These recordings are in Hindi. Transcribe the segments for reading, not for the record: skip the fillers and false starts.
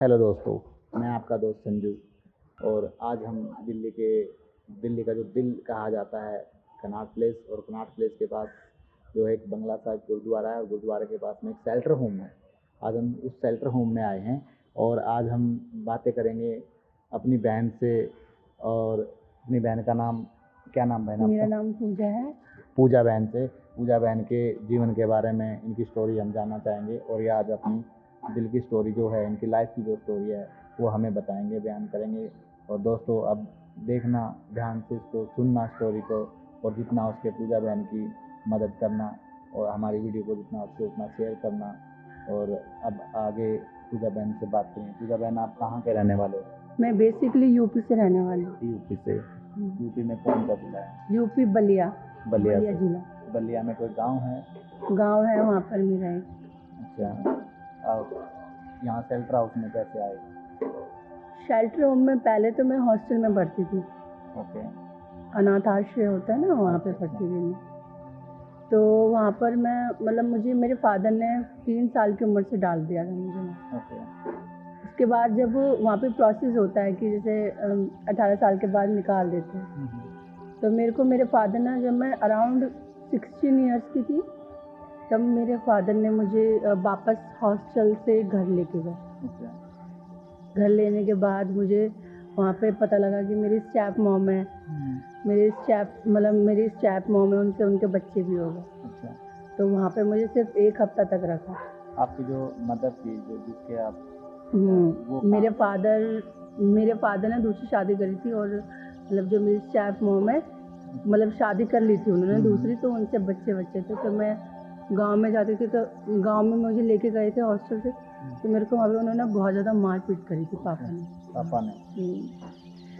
हेलो दोस्तों, मैं आपका दोस्त संजू। और आज हम दिल्ली का जो दिल कहा जाता है कनॉट प्लेस, और कनॉट प्लेस के पास जो है एक बंगला साहिब गुरुद्वारा है, और गुरुद्वारे के पास में एक शेल्टर होम है। आज हम उस शेल्टर होम में आए हैं और आज हम बातें करेंगे अपनी बहन से। और अपनी बहन का नाम क्या नाम बहन मेरा आपका? नाम पूजा है। पूजा बहन से, पूजा बहन के जीवन के बारे में, इनकी स्टोरी हम जानना चाहेंगे। और ये आज अपनी दिल की स्टोरी जो है, इनकी लाइफ की जो स्टोरी है वो हमें बताएंगे, बयान करेंगे। और दोस्तों अब देखना, ध्यान से इसको सुनना स्टोरी को, और जितना उसके पूजा बहन की मदद करना, और हमारी वीडियो को जितना उससे उतना शेयर करना। और अब आगे पूजा बहन से बात करें। पूजा बहन, आप कहाँ के रहने वाले हो? मैं बेसिकली यूपी से रहने वाली हूँ। यूपी से? यूपी में कौन सा जिला है? यूपी बलिया बलिया से। जिला। बलिया में कोई गांव है? गांव है, वहाँ पर मेरा एक। अच्छा, आप यहाँ शेल्टर हाउस में कैसे आए? शेल्टर होम में पहले तो मैं हॉस्टल में पढ़ती थी। ओके। अनाथ आश्रय होता है ना, वहाँ पे पढ़ती थी मैं। तो वहाँ पर मैं मुझे मेरे फादर ने 3 साल की उम्र से डाल दिया था मुझे। ओके। उसके बाद जब वहाँ पे प्रोसेस होता है कि जैसे 18 साल के बाद निकाल देते हैं, तो मेरे को मेरे फादर ने, जब मैं अराउंड 16 ईयर्स की थी, तब मेरे फादर ने मुझे वापस हॉस्टल से घर लेके गए। घर लेने के बाद मुझे वहाँ पे पता लगा कि मेरी स्टेप मॉम है। मेरी स्टेप मॉम है, उनसे उनके बच्चे भी हो गए। अच्छा। तो वहाँ पे मुझे सिर्फ 1 हफ्ता तक रखा। आपकी जो मदर थी, जो जिसके आप वो मेरे फादर ने दूसरी शादी करी थी, और जो मेरी स्टेप मॉम है, शादी कर ली थी उन्होंने दूसरी, तो उनसे बच्चे थे। तो मैं गांव में जाती थी, तो गांव में मुझे लेके गए थे हॉस्टल से। तो मेरे को वहाँ पे उन्होंने बहुत ज़्यादा मारपीट करी थी,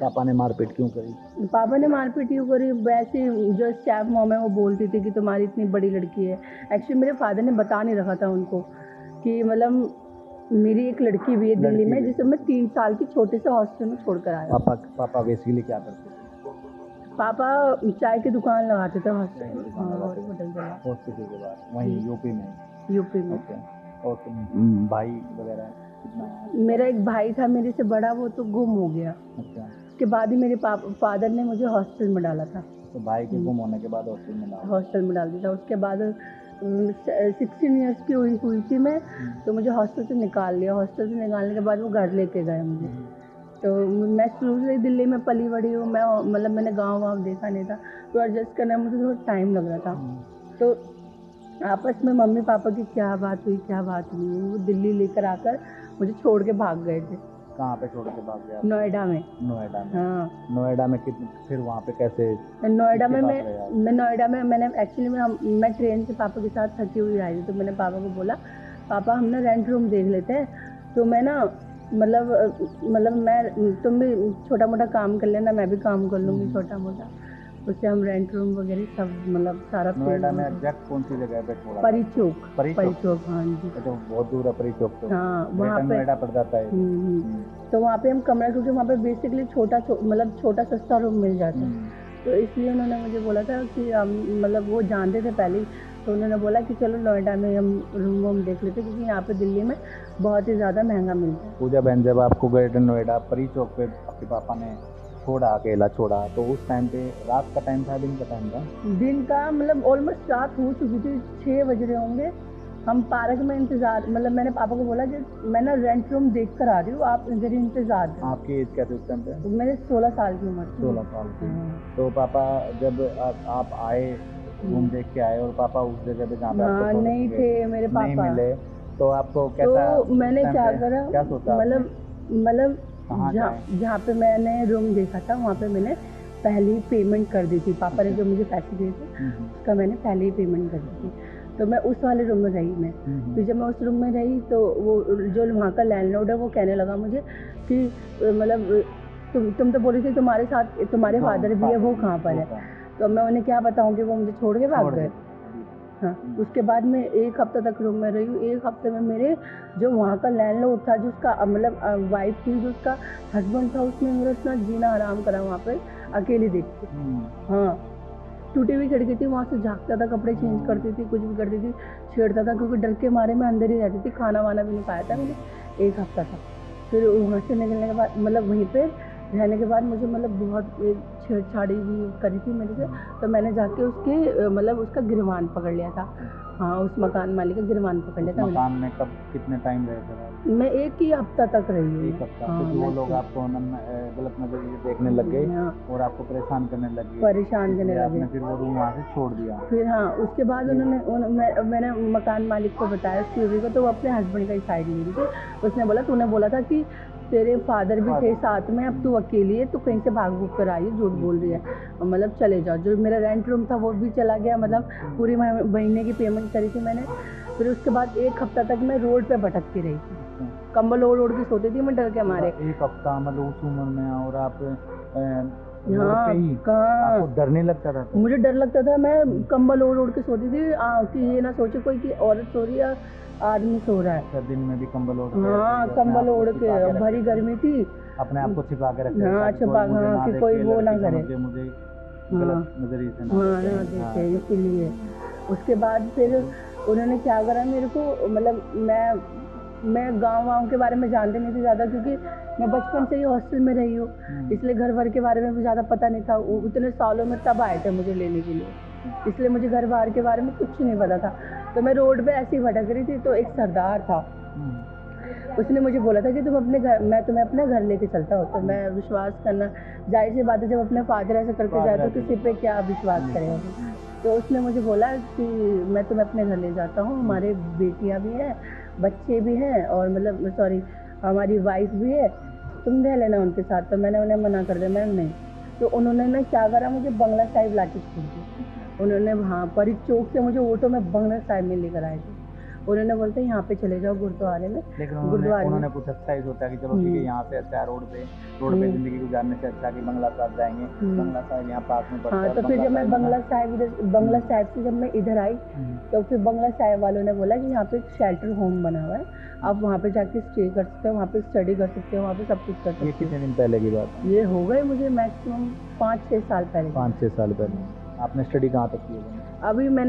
पापा ने मारपीट क्यों करी? पापा ने मारपीट यूँ करी, वैसे जो स्टेप मॉम है वो बोलती थी कि तुम्हारी इतनी बड़ी लड़की है। एक्चुअली मेरे फादर ने बता नहीं रखा था उनको कि मेरी एक लड़की भी है दिल्ली में, जिसे मैं 3 साल की छोटे से हॉस्टल में छोड़कर आया। पापा बेसिकली क्या करते थे? पापा चाय की दुकान लगाते थे हॉस्टल के बाद वहीं यूपी में? ओके। और भाई वगैरह कितना है? मेरा एक भाई था मेरे से बड़ा, वो तो गुम हो गया। अच्छा। उसके बाद ही मेरे फादर ने मुझे हॉस्टल में डाला था। तो भाई के गुम होने के बाद हॉस्टल में डाल दिया था। उसके बाद 16 ईयर्स की हुई थी मैं, तो मुझे हॉस्टल से निकाल लिया। हॉस्टल से निकालने के बाद वो घर लेके गए मुझे। तो मैं शुरू से दिल्ली में पली बड़ी हूँ। मैंने गाँव देखा नहीं था, तो एडजस्ट करने में मुझे थोड़ा टाइम लग रहा था। तो आपस में मम्मी पापा की क्या बात हुई, क्या बात नहीं, वो दिल्ली लेकर आकर मुझे छोड़ के भाग गए थे। कहाँ पे छोड़ के भाग गया? नोएडा में। हाँ। नोएडा में फिर वहाँ पे कैसे? नोएडा में मैं ट्रेन से पापा के साथ थकी हुई आई थी। तो मैंने पापा को बोला, पापा हम ना रेंट रूम देख लेते हैं। तो मैं ना तुम भी छोटा मोटा काम कर लेना, मैं भी काम कर लूँगी छोटा मोटा। उससे हम रेंट रूम वगैरह सब सारा। नोएडा में एग्जैक्ट कौन सी जगह पे छोड़ा? परी चौक। हाँ जी। तो बहुत दूर है परी चौक तो। हाँ, वहाँ पे नोएडा पड़ जाता है। तो वहाँ पे हम कमरा, क्योंकि वहाँ पे बेसिकली छोटा सस्ता रूम मिल जाता है। तो इसलिए उन्होंने मुझे बोला था कि वो जानते थे पहले ही, तो उन्होंने बोला कि चलो नोएडा में हम रूम देख लेते, क्योंकि यहाँ पे दिल्ली में बहुत ही ज़्यादा महंगा मिलता है। पूजा बहन, जब आपको ग्रेटर नोएडा परी चौक पे आपके पापा ने अकेला छोड़ा, तो उस टाइम पे रात का टाइम था, दिन का टाइम था? दिन का, ऑलमोस्ट रात हो चुकी थी, 6 बज रहे होंगे। हम पार्क में इंतजार, मैंने पापा को बोला कि मैं ना रेंट रूम देख कर आ रही हूँ, आप इधर इंतजार करें। आपकी एज क्या थी उस टाइम पे? तो मेरे 16 साल की उम्र थी। 16 साल की। तो पापा जब आप आए, रूम देख के आए, और पापा उस जगह पे जहाँ पे आपको नहीं थे मेरे पापा, नहीं मिले, तो आपको कैसा? तो मैंने क्या करा, क्या सोचा? जहाँ पे मैंने रूम देखा था, वहाँ पे मैंने पहले ही पेमेंट कर दी थी। पापा ने जो मुझे पैसे दिए थे उसका मैंने पहले ही पेमेंट कर दी थी। तो मैं उस वाले रूम में रही मैं। फिर जब मैं उस रूम में रही, तो वो जो वहाँ का लैंडलॉर्ड है, वो कहने लगा मुझे कि तुम तो बोल रही थी तुम्हारे साथ तुम्हारे फादर भी है, वो कहाँ पर है? तो मैं उन्हें क्या बताऊँ कि वो मुझे छोड़ के भाग गए। हाँ, उसके बाद मैं 1 हफ्ता तक रूम में रही हूँ। 1 हफ्ते में मेरे जो वहाँ का लैंडलॉर्ड था, जिसका वाइफ थी, जो उसका हस्बैंड था, उसने मेरा इतना जीना हराम करा वहाँ पे अकेली देख के। हाँ, टूटी हुई खिड़की थी, वहाँ से झाँकता था, कपड़े चेंज करती थी, कुछ भी करती थी, छेड़ता था, क्योंकि डर के मारे मैं अंदर ही रहती थी। खाना वाना भी नहीं खाया था मैंने 1 हफ्ता तक। फिर वहाँ से निकलने के बाद मतलब वहीं पे रहने के बाद मुझे मतलब बहुत एक छेड़छाड़ी भी करी थी मेरे से, तो मैंने जाके उसके मतलब उसका गिरवान पकड़ लिया था। हाँ, उस मकान मालिक का गिरवान पकड़ लिया उस था मकान में कब कितने टाइम रहे थे आप? मैं 1 ही हफ्ता तक रही हूँ। एक हफ्ता। हाँ, क्योंकि वो मैं लोग आपको गलत नजरिए से देखने लग गए हाँ, और आपको परेशान करने लग गए, परेशान करने इसलिए लगे। आपने फिर वो रूम वहाँ से छोड़ दिया। फिर हाँ, उसके बाद मैंने मकान मालिक को बताया उसकी बीवी को, तो वो अपने हस्बैंड का ही साइड ले रही थी। उसने बोला तूने बोला था कि तेरे फादर भी थे साथ में, अब तू अकेली है, तू कहीं से भाग भूग कर आई है, झूठ बोल रही है, मतलब चले जाओ। जो मेरा रेंट रूम था वो भी चला गया, मतलब पूरी महीने की पेमेंट करी थी मैंने। फिर उसके बाद 1 हफ्ता तक मैं रोड पे भटकती रही थी, कंबल ओढ़ ओढ़ के सोती थी मैं डर के मारे। एक हफ्ता मतलब उस उम्र में, और आप रोड हाँ, पे ही कहाँ आपको डर नहीं लगता था? तो मुझे डर लगता था, मैं कंबल ओढ़ ओढ़ के सोती थी कि ये ना सोचे कोई कि औरत सो रही है, आदमी सो रहा है। अच्छा, दिन में भी कंबल ओढ़ के? हाँ, ऐसे ही अपने कंबल आप को ओढ़ के, छिपा के भरी रखते थे? गर्मी थी। अपने आप को छिपा के रखते थे हाँ, ताकि छुपा, कोई मुझे हाँ, ना कि देखे, कोई वो ना लड़की करे। समझ के मुझे हाँ, गलत नजरिए से ना हाँ, देखे। ना हाँ, देखे, इसीलिए। उसके बाद फिर उन्होंने क्या करा मेरे को, मतलब मैं गाँव-वाँव के बारे में जानती नहीं थी ज़्यादा, क्योंकि मैं बचपन से ही हॉस्टल में रही हूँ, इसलिए घर-वर के बारे में भी ज़्यादा पता नहीं था। वो इतने सालों में तब आए थे मुझे लेने के लिए, इसलिए मुझे घर-बार के बारे में कुछ नहीं पता था। तो मैं रोड पे ऐसे ही भटक रही थी, तो एक सरदार था, उसने मुझे बोला था कि मैं तुम्हें अपने घर लेके चलता हूँ। तो मैं विश्वास करना, जाहिर सी बात है, जब अपने फादर ऐसे करके जाए तो किसी पे क्या विश्वास करेगा वो। तो उसने मुझे बोला कि मैं तुम्हें अपने घर ले जाता हूँ, हमारे बेटियाँ भी हैं, बच्चे भी हैं, और मतलब सॉरी, हमारी वाइफ भी है, तुम रह लेना उनके साथ। तो मैंने उन्हें मना कर दिया, मैंने नहीं। तो उन्होंने ना क्या करा, मुझे बंगला साहिब लाके छोड़ दिया। उन्होंने वहाँ पर ही चौक से मुझे ऑटो में बंगला साहिब में लेकर आए थे। उन्होंने बोलते यहाँ पे चले जाओ गुरुद्वारे में। लेकिन गुरुद्वारे में उन्होंने कुछ अच्छा ही सोचा कि चलो ठीक है, यहाँ से अच्छा है, रोड पे जिंदगी गुजारने से अच्छा कि बंगला साहिब जाएंगे। बंगला साहिब यहाँ पास में पड़ता है। हाँ, तो फिर जब मैं बंगला साहिब से जब मैं इधर आई, तो फिर बंगला साहिब वालों ने बोला कि यहाँ पे एक शेल्टर होम बना हुआ है, आप वहाँ पे जाके स्टे कर सकते हो, वहाँ पे स्टडी कर सकते हो, वहाँ पे सब कुछ कर सकते हो। ये कितने दिन पहले की बात है? ये हो गए मुझे मैक्सिमम 5-6 साल पहले। 5-6 साल पहले। आपने स्टडी कहाँ तक की है? अभी मैं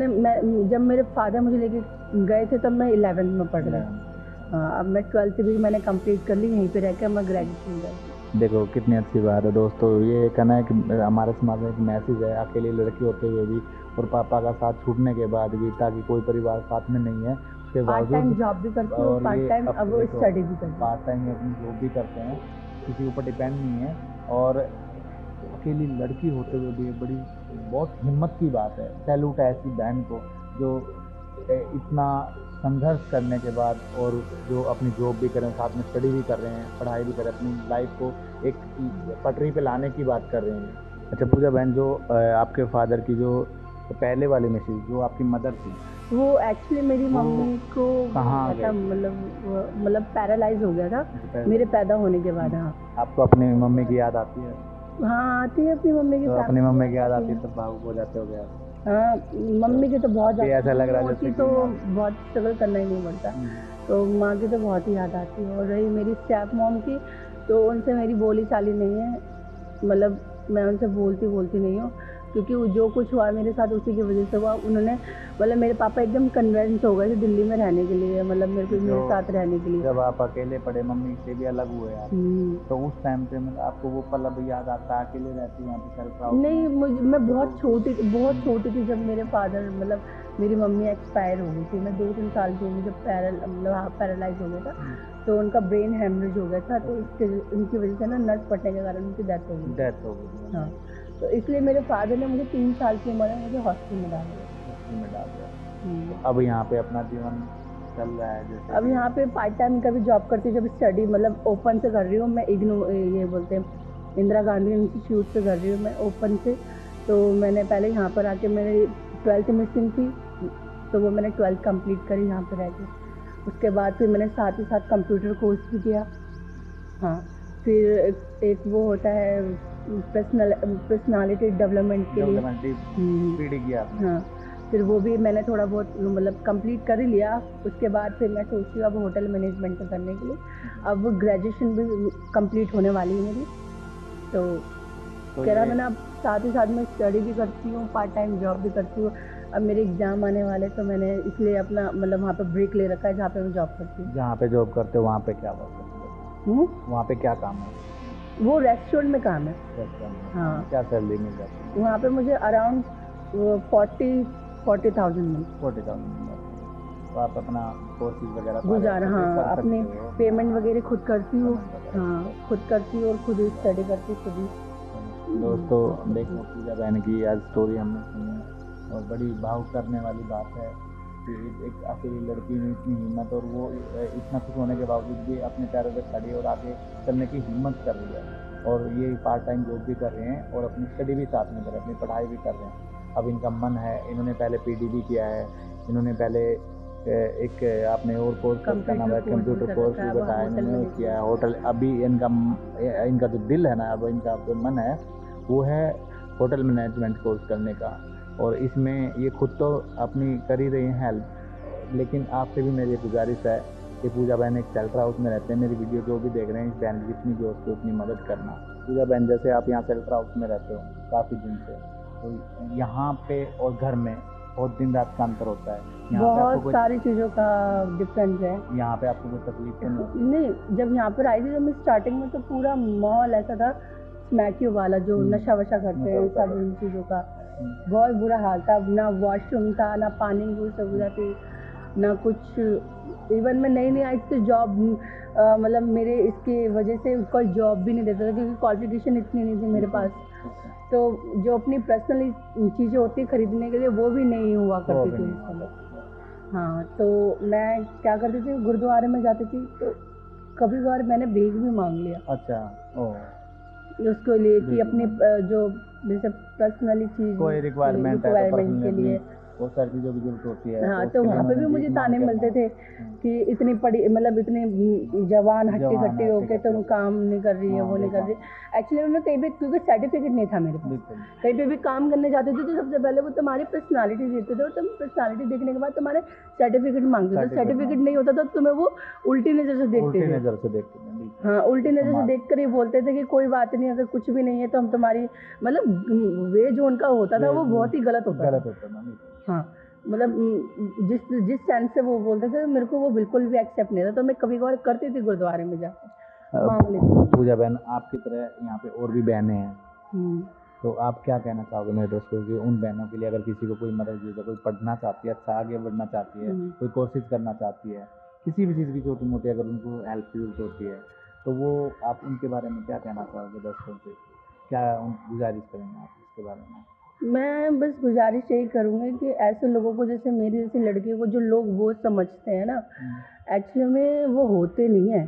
जब मेरे फादर मुझे लेके गए थे तब मैं 11th में पढ़ रही। हाँ, अब मैं 12th भी मैंने कंप्लीट कर ली, यहीं पे रह कर मैं ग्रेजुएशन कर। देखो कितनी अच्छी बात है दोस्तों। ये कहना है कि हमारे समाज में एक मैसेज है, अकेली लड़की होते हुए भी और पापा का साथ छूटने के बाद भी, ताकि कोई परिवार साथ में नहीं है उसके पार्ट टाइम बावजूद, जॉब भी करती हूँ, और पार्ट ये टाइम अब अब देखो स्टडी भी करती हूँ। पार्ट टाइम में अपनी जॉब भी करते हैं, किसी के ऊपर डिपेंड नहीं है, और अकेली लड़की होते हुए भी बड़ी बहुत हिम्मत की बात है। सैल्यूट है ऐसी बहन को जो इतना संघर्ष करने के बाद, और जो अपनी जॉब भी करें, साथ में स्टडी भी कर रहे हैं, पढ़ाई भी कर रहे हैं, अपनी लाइफ को एक पटरी पे लाने की बात कर रहे हैं। अच्छा पूजा बहन, जो आपके फादर की जो पहले वाली मिसेज, जो आपकी मदर थी, वो एक्चुअली मेरी मम्मी को कहाँ था, मतलब पैरालाइज हो गया था मेरे पैदा होने के बाद। हाँ, आपको अपनी मम्मी की याद आती है? हाँ, आती है अपनी मम्मी की। तो अपनी मम्मी की याद आती है तब भावुक हो जाते हो गया? हाँ, मम्मी की तो बहुत अभी ऐसा लग रहा है होती जैसे तो कि बहुत स्ट्रगल करना ही नहीं पड़ता। तो माँ की तो बहुत ही याद आती है। और रही मेरी स्टेप मॉम की, तो उनसे मेरी बोली चाली नहीं है, मतलब मैं उनसे बोलती नहीं हूँ, क्योंकि वो जो कुछ हुआ मेरे साथ उसी की वजह से हुआ। उन्होंने मतलब मेरे पापा एकदम कन्विंस हो गए थे दिल्ली में रहने के लिए, मतलब मेरे साथ रहने के लिए। जब आप अकेले पड़े, मम्मी से भी अलग हुए आप, तो उस टाइम पे मतलब आपको वो पल अभी याद आता है? अकेले रहती हैं आप सेल्फ आउट? नहीं, मैं बहुत छोटी थी जब मेरे फादर, मतलब मेरी मम्मी एक्सपायर हो गई थी। मैं 2-3 साल की हूँ जब पैरालाइज हो गया था, तो उनका ब्रेन हेमरेज हो गया था, तो उनकी वजह से ना नस फटने के कारण उनकी डेथ हो गई। हाँ, तो इसलिए मेरे फादर ने मुझे 3 साल की उम्र में मुझे हॉस्टल में डाल दिया। अब यहाँ पे अपना जीवन चल रहा है जैसे? अब यहाँ पे पार्ट टाइम का भी जॉब करती हूँ, जब स्टडी मतलब ओपन से कर रही हूँ मैं, ये बोलते हैं इंदिरा गांधी इंस्टीट्यूट से कर रही हूँ मैं ओपन से। तो मैंने पहले यहाँ पर आके, मेरी 12th मिसिंग थी, तो वो मैंने 12th कंप्लीट करी यहाँ पर रह के। उसके बाद फिर मैंने साथ ही साथ कंप्यूटर कोर्स भी किया। हाँ, फिर एक वो होता है पर्सनालिटी डेवलपमेंट के लिए पीडी किया। हाँ, फिर वो भी मैंने थोड़ा बहुत मतलब कंप्लीट कर ही लिया। उसके बाद फिर मैं सोच रही हूँ अब होटल मैनेजमेंट का करने के लिए। अब ग्रेजुएशन भी कंप्लीट होने वाली है मेरी, तो कह रहा मैंने अब साथ ही साथ में स्टडी भी करती हूँ, पार्ट टाइम जॉब भी करती हूँ। अब मेरे एग्जाम आने वाले, तो मैंने इसलिए अपना मतलब वहाँ पे ब्रेक ले रखा है जहाँ पे मैं जॉब करती हूँ। जहाँ पे जॉब करते हो वहाँ पे क्या वर्क करते हो? वहाँ पे क्या काम है? वो रेस्टोरेंट में काम है। रेस्टोरेंट में। हाँ। क्या सैलरी मिल जाती है? वहाँ पे मुझे अराउंड 40,000 मिली। 40,000 मिल जाती है। तो आप अपना कोर्सेज वगैरह सारे गुजारा, अच्छे से हाँ, कर अपने सकते हो। पेमेंट वगैरह खुद करती हूँ। पेमेंट वगैरह हाँ, खुद करती हूँ और खुद ही स्टडी करती हूँ, खुद ही दोस्तों करती देखो हूँ। पूजा बहन की आज स्टोरी हमने सुनी और बड़ी भावुक करने वाली बात है कि एक अकेली लड़की में इतनी हिम्मत और वो इतना कुछ होने के बावजूद भी अपने पैरों पे खड़ी और आगे चलने की हिम्मत कर रही है और ये पार्ट टाइम जॉब भी कर रहे हैं और अपनी स्टडी भी साथ में कर रहे हैं, अपनी पढ़ाई भी कर रहे हैं। अब इनका मन है, इन्होंने पहले पीडीबी किया है, इन्होंने पहले एक आपने और कोर्स करना है, कंप्यूटर कोर्स भी बताया इन्होंने किया है। होटल अभी इनका जो दिल है ना, अब इनका जो मन है वो है होटल मैनेजमेंट कोर्स करने का। और इसमें ये खुद तो अपनी कर ही रही हैं हेल्प, लेकिन आपसे भी मेरी गुजारिश है कि पूजा बहन एक शेल्टर हाउस में रहते हैं, मेरी वीडियो जो भी देख रहे हैं इस बहन की जितनी भी हो सके उतनी मदद करना। पूजा बहन जैसे आप यहाँ शेल्टर हाउस में रहते हो काफ़ी दिन से, तो यहाँ पे और घर में बहुत दिन रात का अंतर होता है। यहाँ पे आपको बहुत सारी चीज़ों का डिफरेंस है। यहाँ पे आपको कोई तकलीफ तो नहीं होती? नहीं, जब यहाँ पर आई थी, जब मैं स्टार्टिंग में, तो पूरा माहौल ऐसा था स्मैक्यू वाला, जो नशा वशा करते हैं, सब इन चीज़ों का बहुत बुरा हाल था। ना वॉशरूम था, ना पानी की सुविधा थी, ना कुछ। इवन मैं नई नई आई थी तो जॉब, मतलब मेरे इसकी वजह से कोई जॉब भी नहीं देता था क्योंकि क्वालिफिकेशन इतनी नहीं थी मेरे पास। तो जो अपनी पर्सनली चीज़ें होती खरीदने के लिए वो भी नहीं हुआ करती थी उस समय। हाँ, तो मैं क्या करती थी, गुरुद्वारे में जाती थी तो कभी कभार मैंने भीख भी मांग लिया। अच्छा। ओह। उसके लिए कि अपनी जो जैसे पर्सनली चीज कोई रिक्वायरमेंट है तो रिक्वायरमेंट के लिए। बहुत सारी चीज़ों की जरूरत होती है। हाँ, उसके तो लिए वहाँ पे उन्होंने भी मुझे भीख मांग ताने के मिलते थे कि इतनी पढ़ी, मतलब इतनी जवान हट्टी जवान कट्टी हट्टी होके कट्टी तुम होके। काम नहीं कर रही है, हाँ, वो नहीं कर देखा। रही। एक्चुअली उन्होंने कहीं भी, क्योंकि सर्टिफिकेट नहीं था मेरे पास, बिल्कुल। कहीं पे भी काम करने जाते थे तो सबसे पहले वो तुम्हारी पर्सनालिटी देखते थे और तुम पर्सनालिटी देखने के बाद तुम्हारे सर्टिफिकेट मांगते थे। सर्टिफिकेट नहीं होता था तो तुम्हें वो उल्टी नज़र से देखते उल्टी थे। नज़र से देखते थे, बिल्कुल। हाँ, उल्टी नज़र से देख कर ही बोलते थे कि कोई बात नहीं, अगर कुछ भी नहीं है तो हम तुम्हारी, मतलब वे जो उनका होता था वो बहुत ही गलत होता था। बिल्कुल। हाँ, मतलब जिस जिस सेंस से वो बोलते थे मेरे को वो बिल्कुल भी एक्सेप्ट नहीं था, तो मैं कभी कभार करती थी गुरुद्वारे में जाकर मांग लेती थी। पूजा बहन आपकी तरह यहाँ पे और भी बहनें हैं, हम्म। तो आप क्या कहना चाहोगे मेरे दोस्तों कि उन बहनों के लिए अगर किसी को कोई मदद चाहिए, कोई पढ़ना चाहती है, अच्छा आगे बढ़ना चाहती है, कोई कोर्सेज करना चाहती है, किसी भी चीज़ की छोटी मोटी अगर उनको हेल्प की जरूरत होती है, तो वो आप उनके बारे में क्या कहना चाहोगे दोस्तों से? क्या उन गुजारिश करेंगे आप इसके बारे में? मैं बस गुजारिश यही करूँगी कि ऐसे लोगों को, जैसे मेरी जैसी लड़कियों को जो लोग बोझ समझते हैं ना, एक्चुअली में वो होते नहीं है,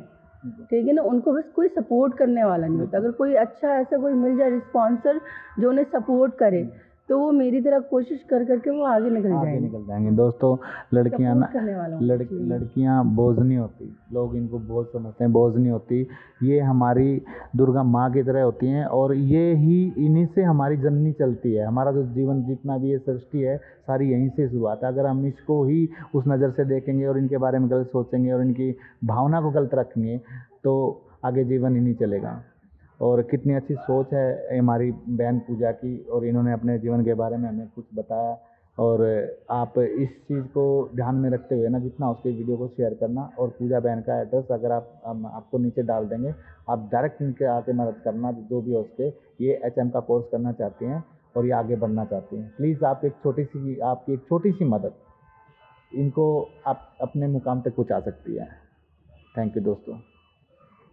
ठीक है ना। उनको बस कोई सपोर्ट करने वाला नहीं होता। अगर कोई अच्छा ऐसा कोई मिल जाए रिस्पॉन्सर जो उन्हें सपोर्ट करे, तो वो मेरी तरह कोशिश कर करके वो आगे निकल जाएंगे। दोस्तों लड़कियां ना, सपोर्ट करने वाला होना चाहिए। लड़कियां बोझ नहीं होती, लोग इनको बोझ समझते हैं, बोझ नहीं होती। ये हमारी दुर्गा माँ की तरह होती हैं और ये ही इन्हीं से हमारी जननी चलती है। हमारा जो जीवन जितना भी ये सृष्टि है सारी यहीं से शुरुआत है। अगर हम इसको ही उस नज़र से देखेंगे और इनके बारे में गलत सोचेंगे और इनकी भावना को गलत रखेंगे तो आगे जीवन ही नहीं चलेगा। और कितनी अच्छी सोच है हमारी बहन पूजा की, और इन्होंने अपने जीवन के बारे में हमें कुछ बताया। और आप इस चीज़ को ध्यान में रखते हुए ना जितना उसके वीडियो को शेयर करना, और पूजा बहन का एड्रेस अगर आप हम आपको नीचे डाल देंगे, आप डायरेक्ट इनके आके मदद करना जो भी हो सके। ये HM का कोर्स करना चाहती हैं और ये आगे बढ़ना चाहती हैं। प्लीज़ आप आपकी एक छोटी सी मदद इनको आप अपने मुकाम तक पहुँचा सकती है। थैंक यू दोस्तों।